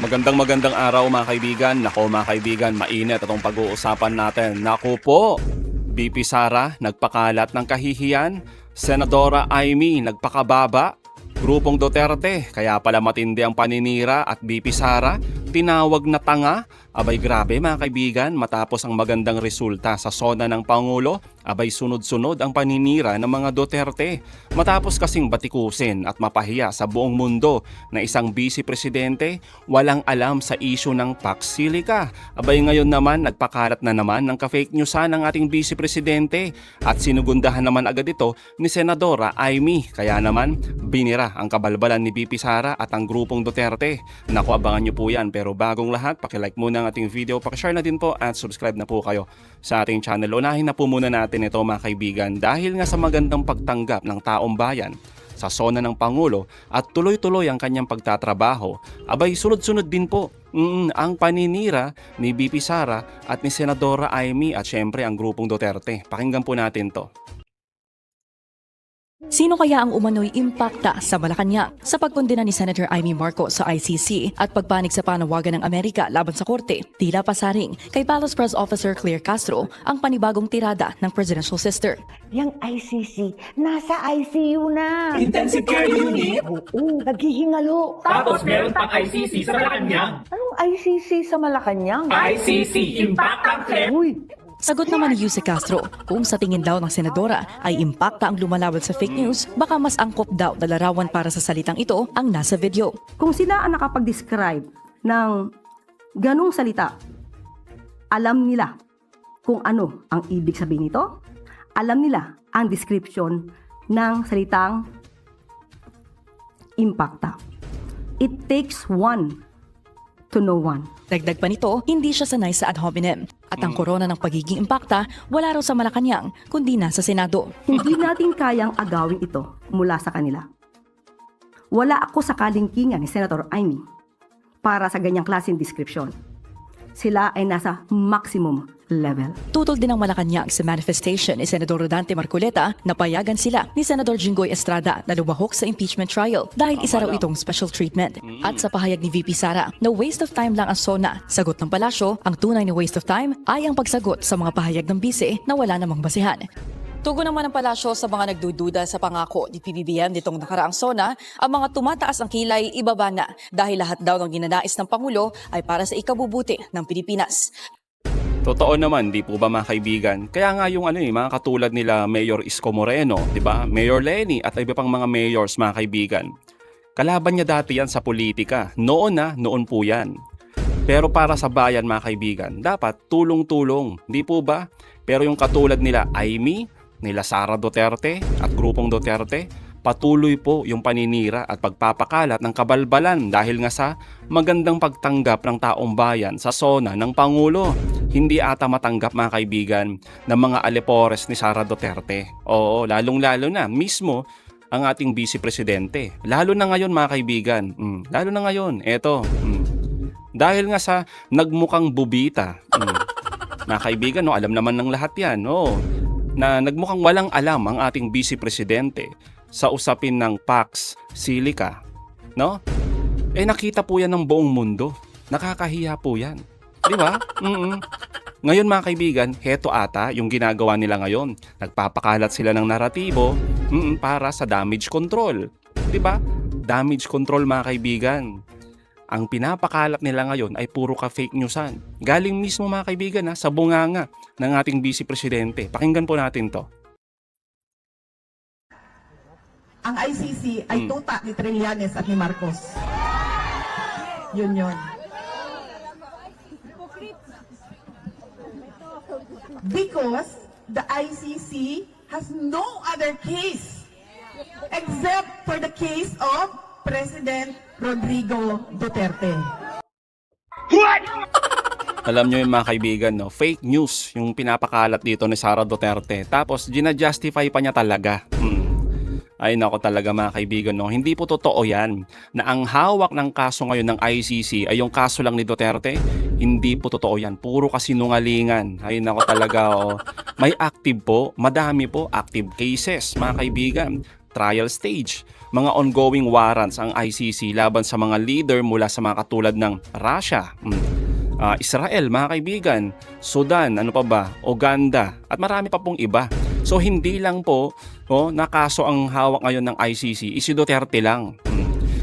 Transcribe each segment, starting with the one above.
Magandang araw mga kaibigan. Nako mga kaibigan, mainit itong pag-uusapan natin. Naku po, BP Sara nagpakalat ng kahihiyan, Senadora Amy nagpakababa, Grupong Duterte kaya pala matindi ang paninira at BP Sara tinawag na tanga. Abay grabe mga kaibigan, matapos ang magandang resulta sa SONA ng Pangulo, abay sunod-sunod ang paninira ng mga Duterte. Matapos kasing batikusin at mapahiya sa buong mundo na isang vice presidente walang alam sa isyu ng Pax Silica. Abay ngayon naman nagpakalat na naman ng ka-fake newsan ng ating vice presidente at sinugundahan naman agad ito ni Senadora Amy. Kaya naman binira ang kabalbalan ni BP Sara at ang Grupong Duterte. Naku, abangan nyo po yan. Pero bagong lahat, pakilike muna ang ating video, pakishare na din po at subscribe na po kayo sa ating channel. Unahin na po muna natin ito mga kaibigan dahil nga sa magandang pagtanggap ng taong bayan sa SONA ng Pangulo at tuloy-tuloy ang kanyang pagtatrabaho, abay sunod-sunod din po ang paninira ni BP Sara at ni Senadora Amy at syempre ang Grupong Duterte. Pakinggan po natin to. Sino kaya ang umano'y impakta sa Malacanang sa pagkondena ni Senator Amy Marcos sa ICC at pagpanig sa panawagan ng Amerika laban sa korte? Tila pasaring kay Palace Press Officer Claire Castro ang panibagong tirada ng presidential sister. Yang ICC, nasa ICU na. Intensive care unit? Oo, naghihingalo. Tapos meron pang ICC sa Malacanang. Anong ICC sa Malacanang? ICC, Impact ang Care. Uy, Sagot naman ni Yuse Castro, kung sa tingin daw ng senadora ay impakta ang lumalaban sa fake news, baka mas angkop daw na larawan para sa salitang ito ang nasa video. Kung sila ang nakapag-describe ng ganung salita, alam nila kung ano ang ibig sabihin nito, alam nila ang description ng salitang impacta. It takes one to know one. Dagdag pa nito, hindi siya sanay sa ad hominem at ang korona ng pagiging impakta wala raw sa Malacanang kundi na sa Senado. Hindi natin kayang agawin ito mula sa kanila. Wala ako sa kalingkingan ni Senator Amy para sa ganyang klaseng description. Sila ay nasa maximum level. Tutol din ang Malacanang sa manifestation ni Senador Rodante Marcoleta na payagan sila ni Senador Jinggoy Estrada na lumahok sa impeachment trial dahil isa raw itong special treatment. At sa pahayag ni VP Sara na waste of time lang ang SONA, sagot ng palasyo, ang tunay na waste of time ay ang pagsagot sa mga pahayag ng bise na wala namang basihan. Tugon naman ng palasyo sa mga nagdududa sa pangako ni PBBM nitong nakaraang SONA, ang mga tumataas ang kilay ibaba na dahil lahat daw ng ginanais ng Pangulo ay para sa ikabubuti ng Pilipinas. Totoo naman, di po ba mga kaibigan? Kaya nga yung mga katulad nila Mayor Isko Moreno, di ba? Mayor Lenny at iba pang mga mayors mga kaibigan. Kalaban niya dati yan sa politika. Noon po yan. Pero para sa bayan mga kaibigan, dapat tulong-tulong, di po ba? Pero yung katulad nila Amy, nila Sara Duterte at Grupong Duterte, patuloy po yung paninira at pagpapakalat ng kabalbalan dahil nga sa magandang pagtanggap ng taong bayan sa SONA ng Pangulo. Hindi ata matanggap mga kaibigan ng mga alipores ni Sara Duterte. Oo, lalong-lalo na mismo ang ating vice presidente. Lalo na ngayon mga kaibigan. Lalo na ngayon. Eto. Dahil nga sa nagmukhang bubita. Mga kaibigan, no, alam naman ng lahat yan. No, na nagmukhang walang alam ang ating vice presidente sa usapin ng Pax Silica. No? Nakita po yan ng buong mundo. Nakakahiya po yan. Di ba? Ngayon mga kaibigan, heto ata yung ginagawa nila ngayon. Nagpapakalat sila ng naratibo para sa damage control. Di ba? Damage control mga kaibigan. Ang pinapakalat nila ngayon ay puro ka fake newsan. Galing mismo mga kaibigan sa bunganga ng ating vice presidente. Pakinggan po natin to. Ang ICC ay tuta ni Trillanes at ni Marcos. Yun. Because the ICC has no other case except for the case of President Rodrigo Duterte. Alam nyo yung mga kaibigan, no? Fake news yung pinapakalat dito ni Sara Duterte. Tapos gina-justify pa niya talaga. Ay nako talaga mga kaibigan, no? Hindi po totoo yan na ang hawak ng kaso ngayon ng ICC ay yung kaso lang ni Duterte. Hindi po totoo yan. Puro kasinungalingan. Ay nako talaga, oh. May active po, madami po active cases mga kaibigan. trial stage. Mga ongoing warrants ang ICC laban sa mga leader mula sa mga katulad ng Russia, Israel, mga kaibigan, Sudan, ano pa ba, Uganda, at marami pa pong iba. So hindi lang po na kaso ang hawak ngayon ng ICC, si Duterte lang.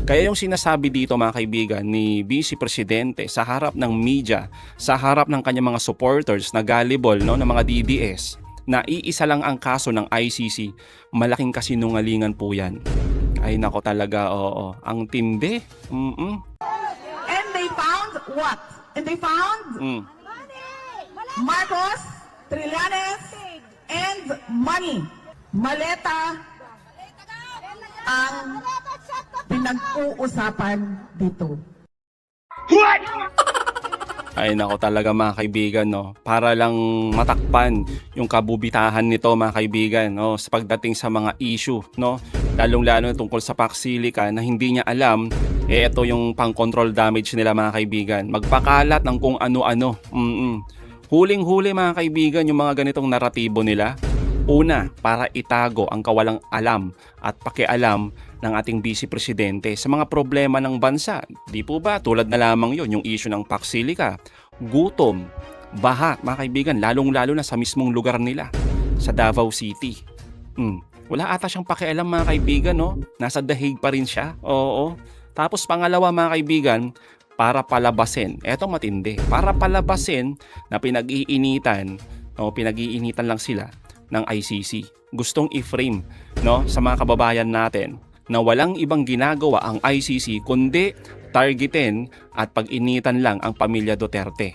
Kaya yung sinasabi dito, mga kaibigan, ni Vice Presidente sa harap ng media, sa harap ng kanyang mga supporters na gullible, no, ng mga DDS, na iisa lang ang kaso ng ICC, malaking kasinungalingan po yan. Ay nako talaga, oo. Ang tindi. And they found what? And they found Marcos, Trillanes, and money. Maleta ang pinag-uusapan dito. Ay nako talaga, mga kaibigan, no. Para lang matakpan yung kabubitahan nito, mga kaibigan, no, sa pagdating sa mga issue, no. Lalong-lalo tungkol sa Paxilica na hindi niya alam, ito yung pang-control damage nila, mga kaibigan. Magpakalat ng kung ano-ano. Huling-huli, mga kaibigan, yung mga ganitong naratibo nila. Una, para itago ang kawalang alam at pakialam ng ating Vice Presidente sa mga problema ng bansa. Di po ba? Tulad na lamang yon yung issue ng Paxilica, gutom, baha, mga kaibigan, lalong-lalo na sa mismong lugar nila, sa Davao City. Wala ata siyang pakialam, mga kaibigan, no? Nasa The Hague pa rin siya. Oo. Tapos pangalawa, mga kaibigan, para palabasin. Eto matindi. Para palabasin na pinag-iinitan lang sila ng ICC. Gustong i-frame, no, sa mga kababayan natin na walang ibang ginagawa ang ICC kundi targetin at pag-initan lang ang pamilya Duterte.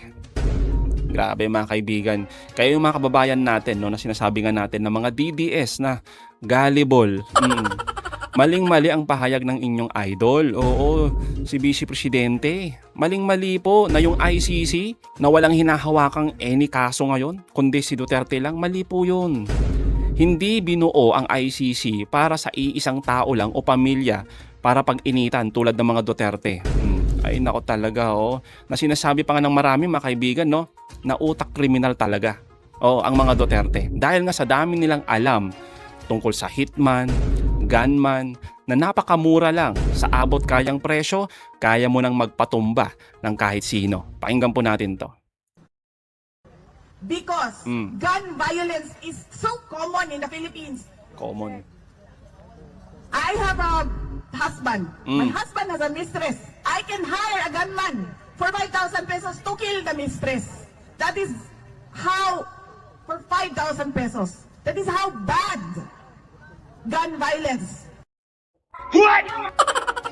Grabe, mga kaibigan. Kaya yung mga kababayan natin, no, na sinasabi nga natin na mga DDS na gullible. Maling-mali ang pahayag ng inyong idol. Oo, si Vice Presidente. Maling-mali po na yung ICC na walang hinahawakang any kaso ngayon, kundi si Duterte lang. Mali po yun. Hindi binuo ang ICC para sa iisang tao lang o pamilya para pag-initan tulad ng mga Duterte. Ay nako talaga, na sinasabi pa nga ng marami, mga kaibigan, no, na utak kriminal talaga ang mga Duterte. Dahil nga sa dami nilang alam tungkol sa hitman, gunman, na napakamura lang, sa abot kayang presyo, kaya mo nang magpatumba ng kahit sino. Pakinggan po natin to. Because gun violence is so common in the Philippines. Common. I have a husband. My husband has a mistress. I can hire a gunman for 5,000 pesos to kill the mistress. That is how, for 5,000 pesos. That is how bad gun violence.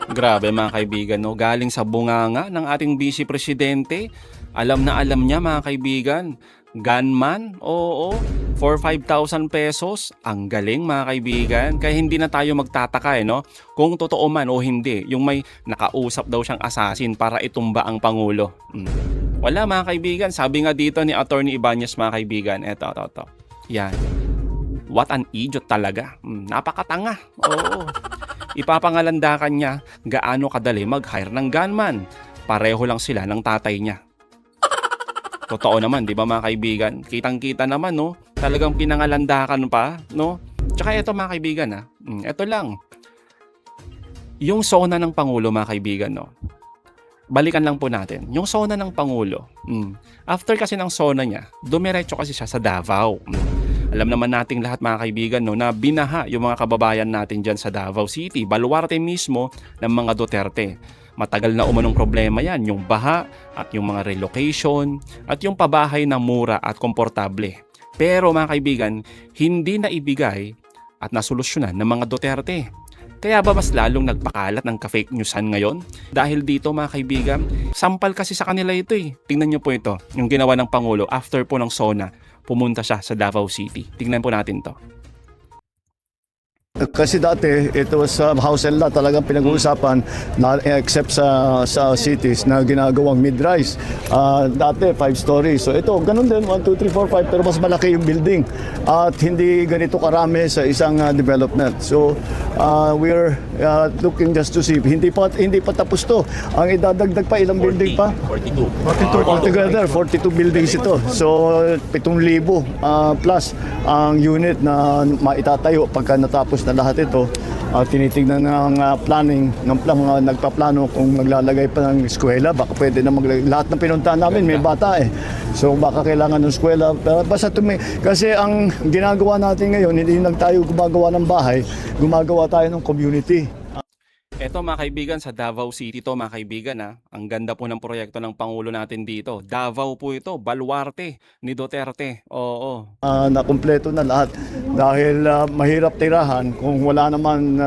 Grabe, mga kaibigan, no? Galing sa bunganga ng ating Vice Presidente. Alam na alam niya, mga kaibigan. Gunman, oo, for 5,000 pesos. Ang galing, mga kaibigan. Kaya hindi na tayo magtataka, no? Kung totoo man o hindi, yung may nakausap daw siyang assassin para itumba ang Pangulo. Wala, mga kaibigan. Sabi nga dito ni Attorney Ibanez, mga kaibigan, eto. Yan. What an idiot talaga. Napakatanga. Oo. Ipapangalandakan niya gaano kadali mag-hire ng gunman. Pareho lang sila ng tatay niya. Totoo naman, di ba, mga kaibigan? Kitang-kita naman, no? Talagang pinangalandakan pa, no? Tsaka ito, mga kaibigan, ito lang. Yung sona ng Pangulo, mga kaibigan, no? Balikan lang po natin. Yung sona ng Pangulo. After kasi ng sona niya, dumiretso kasi siya sa Davao. Alam naman nating lahat, mga kaibigan, no, na binaha yung mga kababayan natin dyan sa Davao City, baluarte mismo ng mga Duterte. Matagal na umanong problema yan, yung baha at yung mga relocation at yung pabahay na mura at komportable. Pero, mga kaibigan, hindi na ibigay at nasolusyonan ng mga Duterte. Kaya ba mas lalong nagpakalat ng ka-fake newsan ngayon? Dahil dito, mga kaibigan, sampal kasi sa kanila ito eh. Tingnan nyo po ito, yung ginawa ng Pangulo after po ng SONA. Pumunta siya sa Davao City. Tingnan po natin to. Kasi dati, ito sa house and lot talagang pinag-uusapan na except sa cities na ginagawang mid-rise. Dati, 5-story. So ito, ganun din, 1, 2, 3, 4, 5, pero mas malaki yung building. At hindi ganito karami sa isang development. So, we're looking just to see. Hindi pa tapos to. Ang idadagdag pa, ilang building pa? 42. Altogether, 42 buildings ito. So, 7,000 plus ang unit na maitatayo pagka natapos na lahat ito. tinitignan ng planning, mga nagpaplano kung maglalagay pa ng eskwela, baka pwede na lahat ng pinuntahan namin may bata eh. So baka kailangan ng eskwela, pero basta kasi ang ginagawa natin ngayon, hindi lang tayo gumagawa ng bahay, gumagawa tayo ng community. Eto mga kaibigan, sa Davao City to mga kaibigan ha. Ang ganda po ng proyekto ng Pangulo natin dito. Davao po ito, baluarte ni Duterte. Oo. Nakumpleto na lahat dahil mahirap tirahan kung wala naman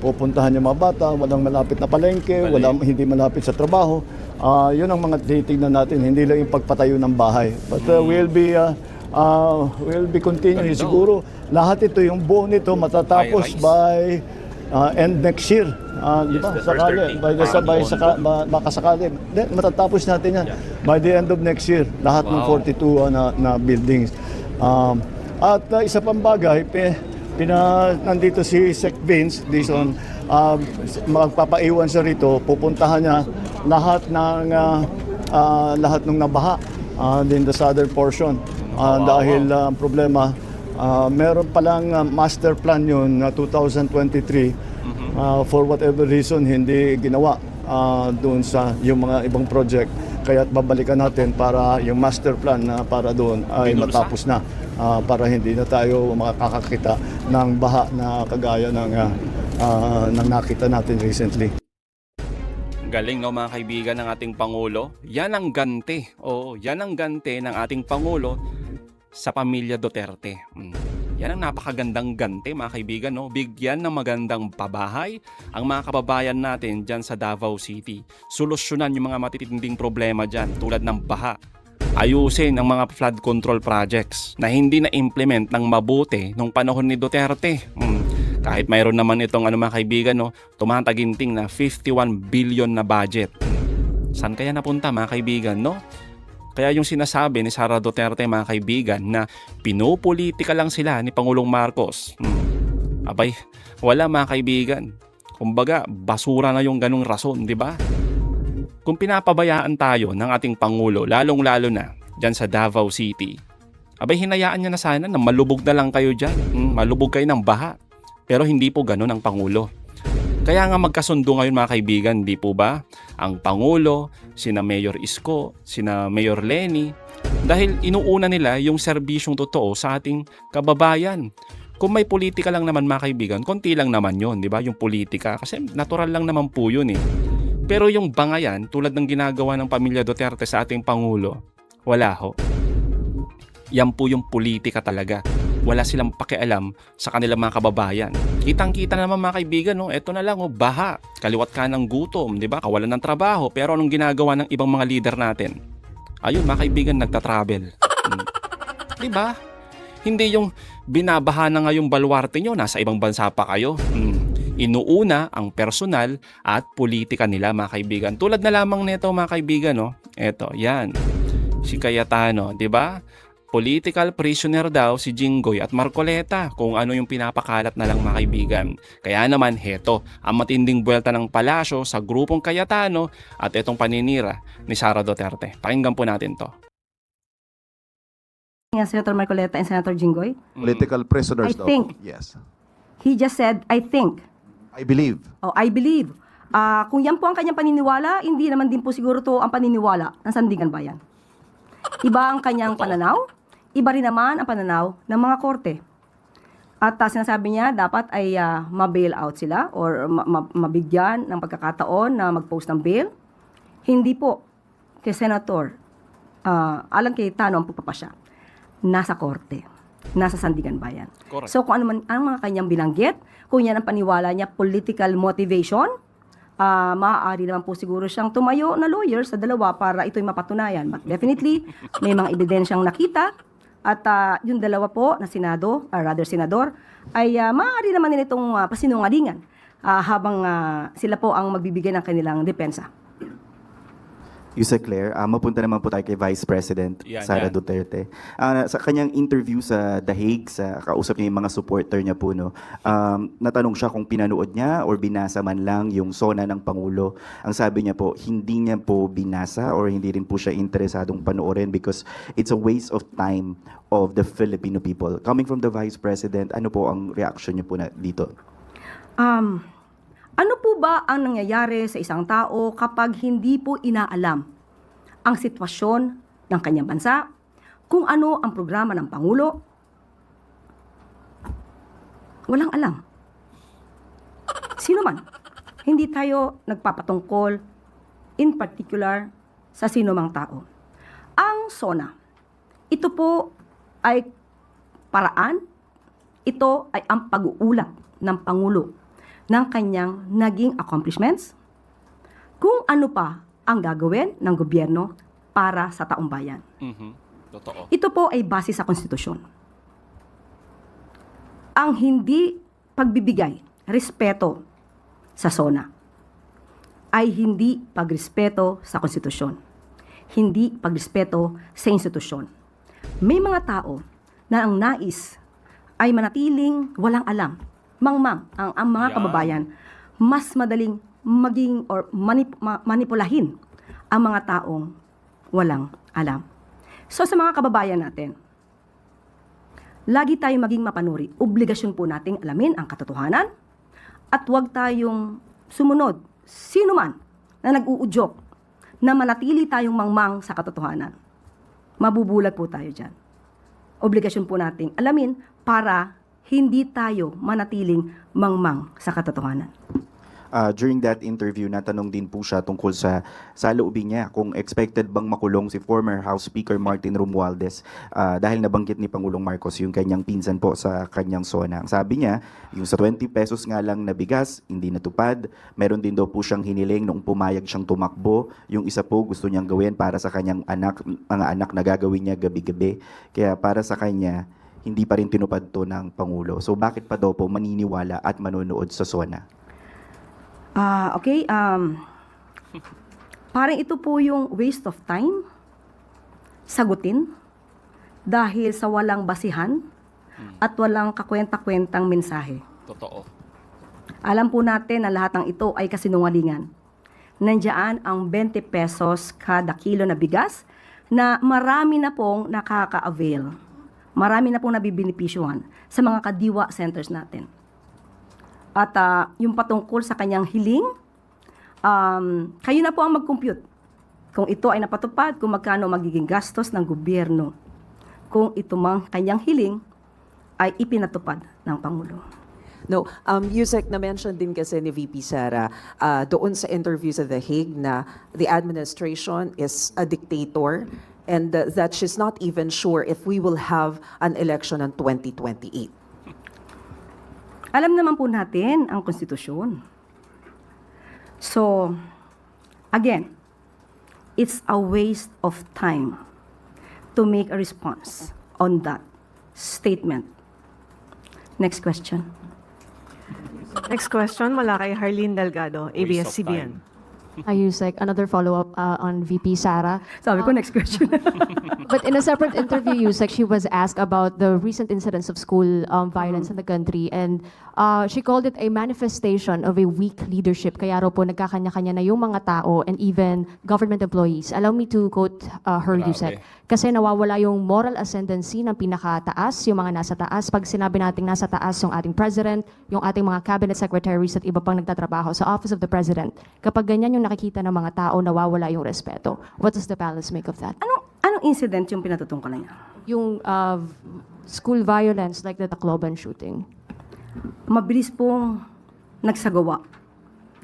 pupuntahan yung mga bata, walang malapit na palengke, hindi malapit sa trabaho. Yun ang mga titignan natin, hindi lang yung pagpatayo ng bahay. But we'll be continuing. Siguro lahat ito, yung buo nito matatapos by end next year. Di ba? Sakali, baka sakali. Matatapos natin yan by the end of next year, lahat ng 42 na buildings. At isa pang bagay, nandito si Sec Vince Dizon, magpapaiwan siya rito, pupuntahan niya lahat ng nabaha in the southern portion. Dahil ang problema, meron palang master plan yun na 2023. For whatever reason, hindi ginawa doon sa yung mga ibang project. Kaya babalikan natin para yung master plan na para doon ay matapos na. Para hindi na tayo makakakita ng baha na kagaya ng nakita natin recently. Galing no mga kaibigan ng ating Pangulo. Yan ang ganti. Oo, yan ang ganti ng ating Pangulo sa pamilya Duterte. Yan ang napakagandang ganti mga kaibigan, no? Bigyan ng magandang pabahay ang mga kababayan natin dyan sa Davao City. Solusyonan yung mga matitinding problema dyan tulad ng baha. Ayusin ang mga flood control projects na hindi na-implement ng mabuti nung panahon ni Duterte. Kahit mayroon naman itong mga kaibigan, no, tumataginting na 51 billion na budget. Saan kaya napunta mga kaibigan, no? Kaya yung sinasabi ni Sara Duterte mga kaibigan na pinopolitika lang sila ni Pangulong Marcos. Abay, wala mga kaibigan. Kumbaga, basura na yung ganung rason, di ba? Kung pinapabayaan tayo ng ating Pangulo, lalong-lalo na dyan sa Davao City, abay hinayaan niya na sana na malubog na lang kayo dyan. Malubog kayo ng baha. Pero hindi po ganun ang Pangulo. Kaya nga magkasundo ngayon mga kaibigan, di po ba? Ang Pangulo, sina Mayor Isko, sina Mayor Lenny, dahil inuuna nila yung serbisyong totoo sa ating kababayan. Kung may politika lang naman mga kaibigan, konti lang naman yun, di ba? Yung politika, kasi natural lang naman po yun eh. Pero yung bangayan, tulad ng ginagawa ng pamilya Duterte sa ating Pangulo, wala ho. Yan po yung politika talaga. Wala silang pakialam sa kanilang mga kababayan. Kitang-kita naman mga kaibigan, no? Ito na lang, baha, kaliwat ka ng gutom, di ba? Kawalan ng trabaho. Pero anong ginagawa ng ibang mga leader natin? Ayun, mga kaibigan, nagtatravel. Di ba? Hindi yung binabaha na nga yung baluarte nyo, nasa ibang bansa pa kayo. Inuuna ang personal at politika nila, mga kaibigan. Tulad na lamang nito, mga kaibigan, no? Eto, yan. Si Cayetano, di ba? Political prisoner daw si Jinggoy at Marcoleta, kung ano yung pinapakalat na lang mga kaibigan. Kaya naman heto, ang matinding buwelta ng palasyo sa grupong Cayetano at itong paninira ni Sara Duterte. Pakinggan po natin to. Senator Marcoleta and Senator Jinggoy, Political prisoners I daw think. po. Yes. he just said, I think. I believe. Oh, I believe. Kung yan po ang kanyang paniniwala, hindi naman din po siguro to ang paniniwala ng Sandigan Bayan. Iba ang kanyang pananaw, iba rin naman ang pananaw ng mga korte. At sinasabi niya, dapat ay ma-bail out sila or mabigyan ng pagkakataon na mag-post ng bail. Hindi po kay Senator Alan Cayetano ang pagpapasya. Nasa korte, nasa Sandigan Bayan. Correct. So kung ano man ang mga kanyang binanggit, kung yan ang paniwala niya, political motivation, maaari naman po siguro siyang tumayo na lawyer sa dalawa para ito'y mapatunayan. But definitely, may mga ebidensyang nakita at yung dalawa po na senador, ay maaari naman nila itong pasinungalingan habang sila po ang magbibigay ng kanilang depensa. Yusek Claire, mapunta naman po tayo kay Vice President Sara Duterte. Sa kanyang interview sa The Hague, kausap niya yung mga supporter niya po, no, natanong siya kung pinanood niya or binasa man lang yung SONA ng Pangulo. Ang sabi niya po, hindi niya po binasa or hindi rin po siya interesadong panoorin because it's a waste of time of the Filipino people. Coming from the Vice President, ano po ang reaction niyo po na dito? Ano po ba ang nangyayari sa isang tao kapag hindi po inaalam ang sitwasyon ng kanyang bansa, kung ano ang programa ng Pangulo? Walang alam. Sino man. Hindi tayo nagpapatungkol in particular sa sino mang tao. Ang SONA, ito po ay paraan, ito ay ang pag-uulat ng Pangulo ng kanyang naging accomplishments, kung ano pa ang gagawin ng gobyerno para sa taong bayan. Totoo. Ito po ay base sa konstitusyon. Ang hindi pagbibigay respeto sa SONA ay hindi pagrespeto sa konstitusyon, hindi pagrespeto sa institusyon. May mga tao na ang nais ay manatiling walang alam, mangmang ang mga kababayan, mas madaling maging or manipulahin ang mga taong walang alam. So sa mga kababayan natin, lagi tayong maging mapanuri. Obligasyon po nating alamin ang katotohanan at huwag tayong sumunod sino man na nag-uudyok na manatili tayong mangmang sa katotohanan. Mabubulag po tayo dyan. Obligasyon po nating alamin para hindi tayo manatiling mangmang sa katotohanan. During that interview, natanong din po siya tungkol sa loobin niya kung expected bang makulong si former House Speaker Martin Romualdez dahil nabanggit ni Pangulong Marcos yung kanyang pinsan po sa kanyang SONA. Ang sabi niya, yung sa 20 pesos nga lang na bigas, hindi natupad. Meron din daw po siyang hiniling noong pumayag siyang tumakbo. Yung isa po gusto niyang gawin para sa kanyang anak, mga anak na gagawin niya gabi-gabi. Kaya para sa kanya, hindi pa rin tinupad to ng Pangulo. So bakit pa daw po maniniwala at manonood sa SONA? Parang ito po yung waste of time sagutin dahil sa walang basihan at walang kakwenta-kwentang mensahe. Totoo. Alam po natin na lahat ng ito ay kasinungalingan. Nandiyan ang 20 pesos kada kilo na bigas na marami na pong nakaka-avail. Marami na pong nabibinipisyuhan sa mga kadiwa centers natin. At yung patungkol sa kanyang hiling, kayo na po ang mag-compute. Kung ito ay napatupad, kung magkano magiging gastos ng gobyerno. Kung ito mang kanyang hiling ay ipinatupad ng Pangulo. No, Yusek, na-mention din kasi ni VP Sara doon sa interview sa The Hague na the administration is a dictator and that she's not even sure if we will have an election in 2028. Alam naman po natin ang konstitusyon. So, again, it's a waste of time to make a response on that statement. Next question. Next question mula kay Harleen Delgado, Waste of ABS-CBN. time. Yusek, another follow-up on VP Sara. Sabi ko, next question. But in a separate interview, Yusek, she was asked about the recent incidents of school violence in the country, and she called it a manifestation of a weak leadership. Kaya raw po nagkakanya-kanya na yung mga tao and even government employees. Allow me to quote her, Grabe. Yusek. Kasi nawawala yung moral ascendancy ng pinakataas, yung mga nasa taas. Pag sinabi nating nasa taas yung ating president, yung ating mga cabinet secretaries at iba pang nagtatrabaho sa Office of the President, kapag ganyan yung nakikita ng mga tao, nawawala yung respeto. What does the palace make of that? Anong incident yung pinatutungkulan niya? Yung school violence like the Tacloban shooting. Mabilis pong nagsagawa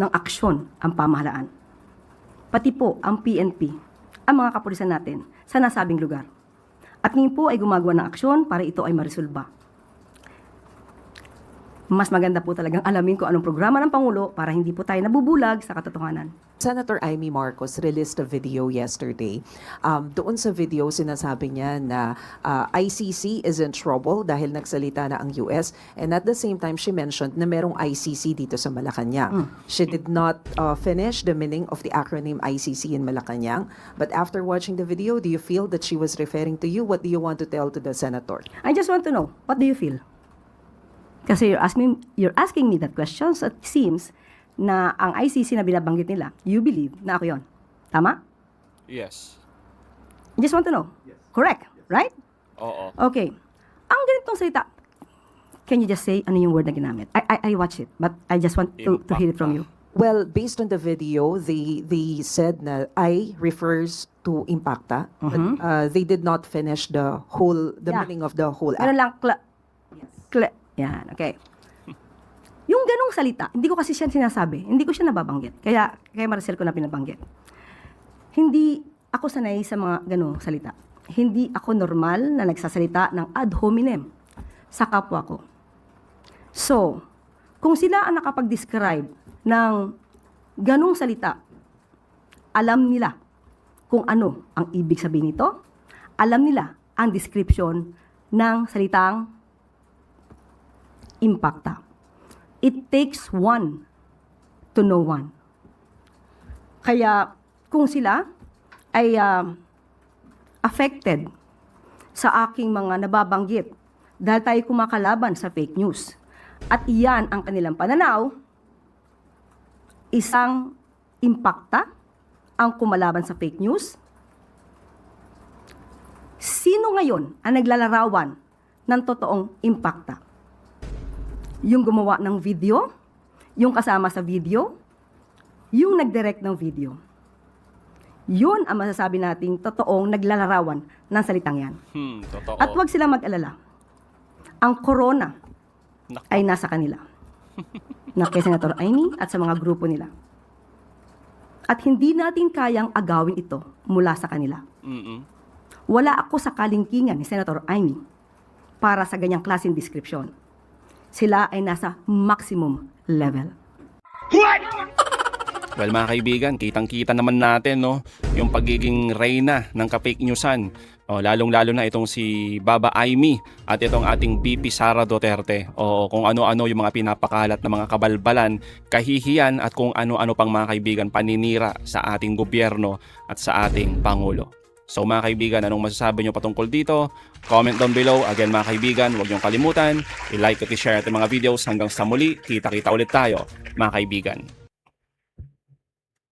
ng aksyon ang pamahalaan. Pati po ang PNP, ang mga kapulisan natin sa nasabing lugar. At ngayon po ay gumagawa ng aksyon para ito ay marisolba. Mas maganda po talagang alamin kung anong programa ng Pangulo para hindi po tayo nabubulag sa katotohanan. Senator Amy Marcos released a video yesterday. Doon sa video, sinasabi niya na ICC is in trouble dahil nagsalita na ang US. And at the same time, she mentioned na merong ICC dito sa Malacanang. She did not finish the meaning of the acronym ICC in Malacanang. But after watching the video, do you feel that she was referring to you? What do you want to tell to the senator? I just want to know, what do you feel? Kasi you're asking me that question, so it seems na ang ICC na binabanggit nila, you believe na ako yon. Tama? Yes. I just want to know. Correct, right? Oo. Okay. Ang ganitong salita, can you just say ano yung word na ginamit? I watch it, but I just want to hear it from you. Well, based on the video, they said na I refers to Impacta, but they did not finish the meaning of the whole Meron act. lang, yan, okay. Yung ganong salita, hindi ko kasi siya sinasabi, hindi ko siya nababanggit. Kaya Maricel ko na pinabanggit. Hindi ako sanay sa mga ganong salita. Hindi ako normal na nagsasalita ng ad hominem sa kapwa ko. So, kung sila ang nakapag-describe ng ganong salita, alam nila kung ano ang ibig sabihin nito, alam nila ang description ng salitang Impacta. It takes one to know one. Kaya kung sila ay affected sa aking mga nababanggit dahil tayo kumakalaban sa fake news at iyan ang kanilang pananaw, isang Impacta ang kumalaban sa fake news. Sino ngayon ang naglalarawan ng totoong Impacta? Yung gumawa ng video, yung kasama sa video, yung nag-direct ng video. Yun ang masasabi nating totoong naglalarawan ng salitang yan. Totoo. At huwag silang mag-alala. Ang corona ay nasa kanila. Na kay Senator Amy at sa mga grupo nila. At hindi natin kayang agawin ito mula sa kanila. Wala ako sa kalingkingan ni Senator Amy para sa ganyang klaseng description. Sila ay nasa maximum level. Well, mga kaibigan, kitang-kita naman natin, no, yung pagiging reyna ng ka-fake newsan. Lalong-lalo na itong si Baba Amy at itong ating VP Sara Duterte. Kung ano-ano yung mga pinapakalat na mga kabalbalan, kahihiyan at kung ano-ano pang mga kaibigan paninira sa ating gobyerno at sa ating Pangulo. So mga kaibigan, anong masasabi nyo patungkol dito? Comment down below. Again mga kaibigan, huwag niyong kalimutan, i-like at i-share ating mga videos. Hanggang sa muli, kita-kita ulit tayo mga kaibigan.